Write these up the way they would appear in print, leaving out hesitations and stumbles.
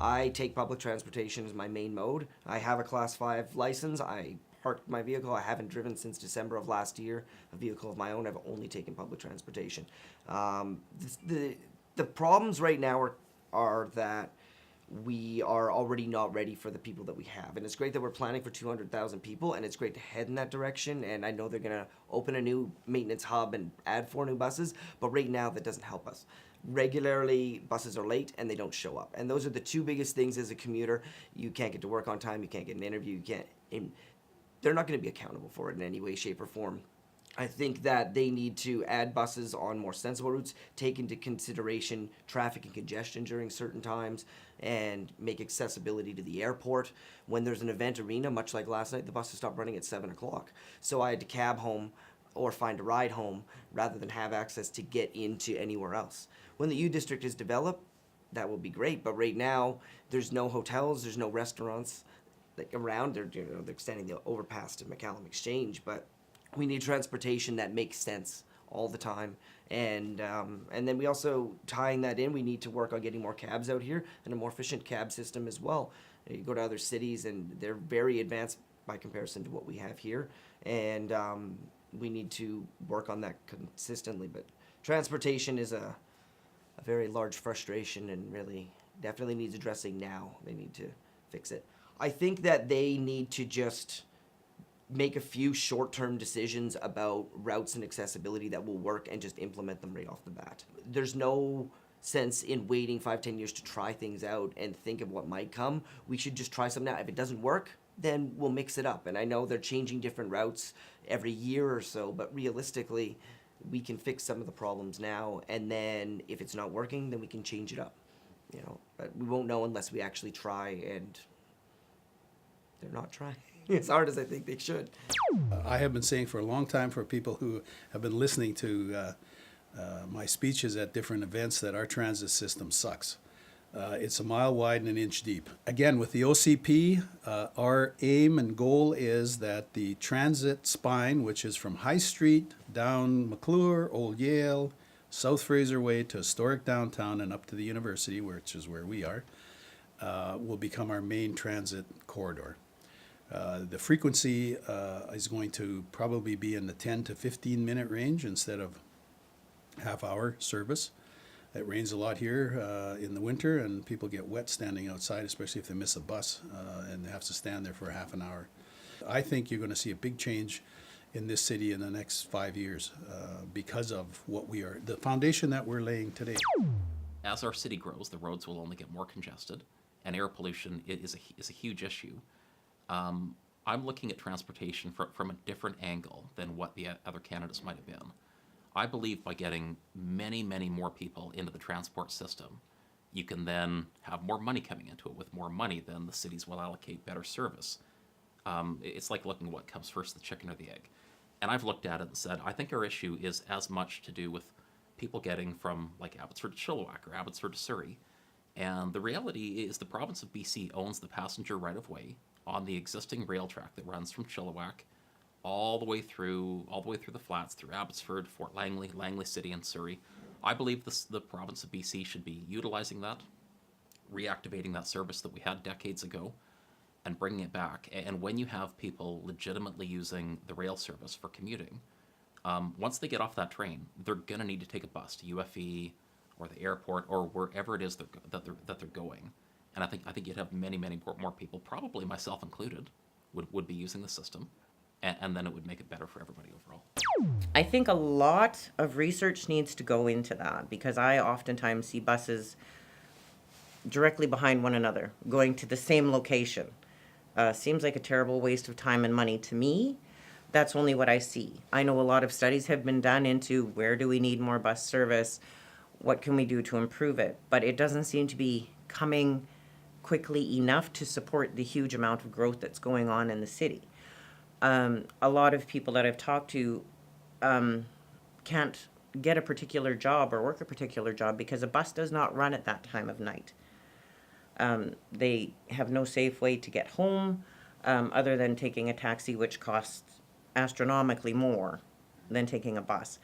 I take public transportation as my main mode. I have a Class 5 license. I parked my vehicle. I haven't driven since December of last year, a vehicle of my own. I've only taken public transportation. The problems right now are that we are already not ready for the people that we have. And it's great that we're planning for 200,000 people, and it's great to head in that direction. And I know they're going to open a new maintenance hub and add 4 new buses, but right now that doesn't help us. Regularly, buses are late and they don't show up. And those are the 2 biggest things as a commuter. You can't get to work on time, you can't get an interview, they're not going to be accountable for it in any way, shape, or form. I think that they need to add buses on more sensible routes, take into consideration traffic and congestion during certain times, and make accessibility to the airport. When there's an event arena, much like last night, the buses stopped running at 7 o'clock. So I had to cab home or find a ride home rather than have access to get into anywhere else. When the U District is developed, that will be great. But right now, there's no hotels, there's no restaurants around. They're extending the overpass to McCallum Exchange, but we need transportation that makes sense all the time. And then we also, tying that in, we need to work on getting more cabs out here and a more efficient cab system as well. You go to other cities and they're very advanced by comparison to what we have here. And we need to work on that consistently. But transportation is a very large frustration and really definitely needs addressing now. They need to fix it. I think that they need to just make a few short-term decisions about routes and accessibility that will work and just implement them right off the bat. There's no sense in waiting 5-10 years to try things out and think of what might come. We should just try some now. If it doesn't work, then we'll mix it up. And I know they're changing different routes every year or so, but realistically, we can fix some of the problems now, and then if it's not working, then we can change it up. But we won't know unless we actually try, and they're not trying as hard as I think they should. I have been saying for a long time, for people who have been listening to my speeches at different events, that our transit system sucks. It's a mile wide and an inch deep. Again, with the OCP, our aim and goal is that the transit spine, which is from High Street down McClure, Old Yale, South Fraser Way to historic downtown and up to the university, which is where we are, will become our main transit corridor. The frequency is going to probably be in the 10 to 15 minute range instead of half-hour service. It rains a lot here in the winter, and people get wet standing outside, especially if they miss a bus and they have to stand there for half an hour. I think you're going to see a big change in this city in the next 5 years because of the foundation that we're laying today. As our city grows, the roads will only get more congested, and air pollution is a huge issue. I'm looking at transportation from a different angle than what the other candidates might have been. I believe by getting many, many more people into the transport system, you can then have more money coming into it. With more money, then the cities will allocate better service. It's like looking at what comes first, the chicken or the egg. And I've looked at it and said, I think our issue is as much to do with people getting from like Abbotsford to Chilliwack or Abbotsford to Surrey. And the reality is the province of BC owns the passenger right-of-way on the existing rail track that runs from Chilliwack all the way through the flats, through Abbotsford, Fort Langley, Langley City, and Surrey. I believe the province of BC should be utilizing that, reactivating that service that we had decades ago, and bringing it back. And when you have people legitimately using the rail service for commuting, once they get off that train, they're going to need to take a bus to UFE or the airport or wherever it is that they're going. And I think you'd have many, many more people, probably myself included, would be using the system. And then it would make it better for everybody overall. I think a lot of research needs to go into that, because I oftentimes see buses directly behind one another, going to the same location. Seems like a terrible waste of time and money to me. That's only what I see. I know a lot of studies have been done into where do we need more bus service, what can we do to improve it, but it doesn't seem to be coming quickly enough to support the huge amount of growth that's going on in the city. A lot of people that I've talked to can't get a particular job or work a particular job because a bus does not run at that time of night. They have no safe way to get home other than taking a taxi, which costs astronomically more than taking a bus.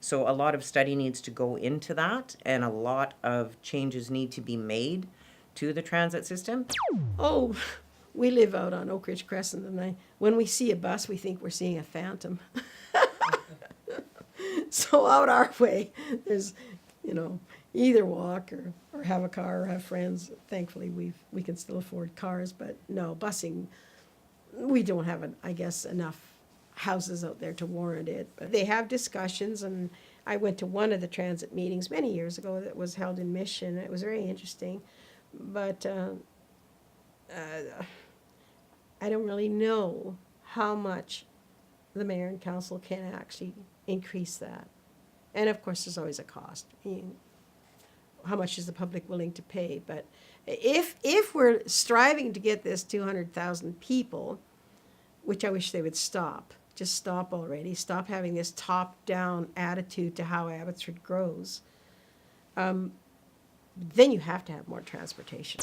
So a lot of study needs to go into that, and a lot of changes need to be made to the transit system? Oh, we live out on Oak Ridge Crescent, and when we see a bus, we think we're seeing a phantom. So out our way, there's, either walk or have a car or have friends. Thankfully, we can still afford cars, but no, busing, we don't have, enough houses out there to warrant it. But they have discussions, and I went to one of the transit meetings many years ago that was held in Mission. It was very interesting, but I don't really know how much the mayor and council can actually increase that. And of course, there's always a cost. How much is the public willing to pay? But if we're striving to get this 200,000 people, which I wish they would stop, just stop already, stop having this top-down attitude to how Abbotsford grows, then you have to have more transportation.